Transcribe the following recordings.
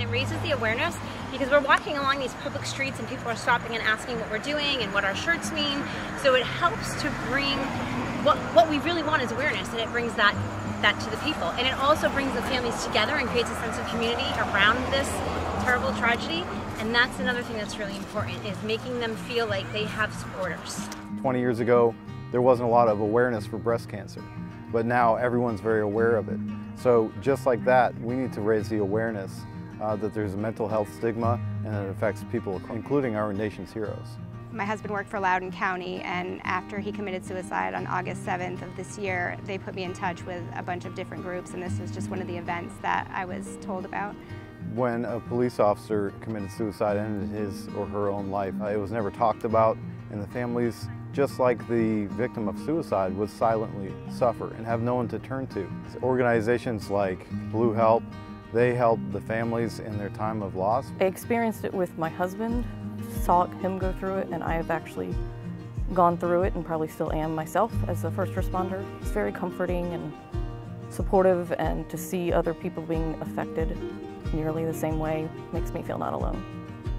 and it raises the awareness, because we're walking along these public streets and people are stopping and asking what we're doing and what our shirts mean. So it helps to bring what we really want is awareness, and it brings that to the people. And it also brings the families together and creates a sense of community around this terrible tragedy. And that's another thing that's really important, is making them feel like they have supporters. 20 years ago, there wasn't a lot of awareness for breast cancer, but now everyone's very aware of it. So just like that, we need to raise the awareness that there's a mental health stigma and it affects people, including our nation's heroes. My husband worked for Loudoun County, and after he committed suicide on August 7th of this year, they put me in touch with a bunch of different groups, and this was just one of the events that I was told about. When a police officer committed suicide and ended his or her own life, it was never talked about, and the families, just like the victim of suicide, would silently suffer and have no one to turn to. Organizations like Blue H.E.L.P, they help the families in their time of loss. I experienced it with my husband, saw him go through it, and I have actually gone through it and probably still am myself as a first responder. It's very comforting and supportive, and to see other people being affected nearly the same way makes me feel not alone.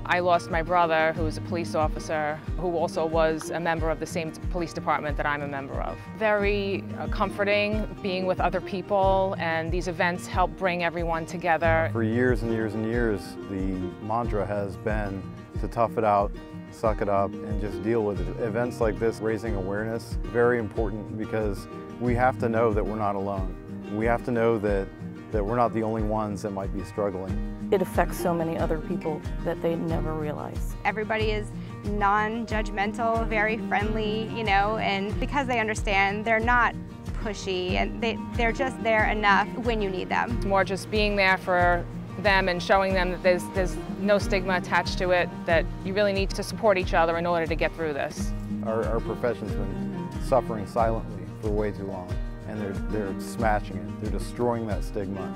I lost my brother, who was a police officer, who also was a member of the same police department that I'm a member of. Very comforting being with other people, and these events help bring everyone together. For years and years and years, the mantra has been to tough it out, suck it up, and just deal with it. Events like this, raising awareness, very important, because we have to know that we're not alone. We have to know that we're not the only ones that might be struggling. It affects so many other people that they never realize. Everybody is non-judgmental, very friendly, you know, and because they understand, they're not pushy, and they're just there enough when you need them. It's more just being there for them and showing them that there's no stigma attached to it, that you really need to support each other in order to get through this. Our profession's been suffering silently for way too long, and they're smashing it. They're destroying that stigma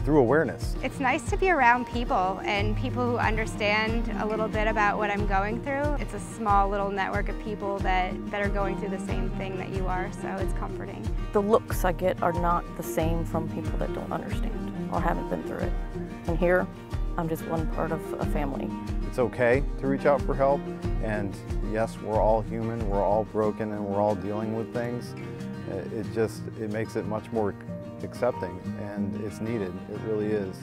through awareness. It's nice to be around people, and people who understand a little bit about what I'm going through. It's a small little network of people that are going through the same thing that you are, so it's comforting. The looks I get are not the same from people that don't understand or haven't been through it. And here, I'm just one part of a family. It's okay to reach out for help, and yes, we're all human, we're all broken, and we're all dealing with things. It makes it much more accepting, and it's needed. It really is.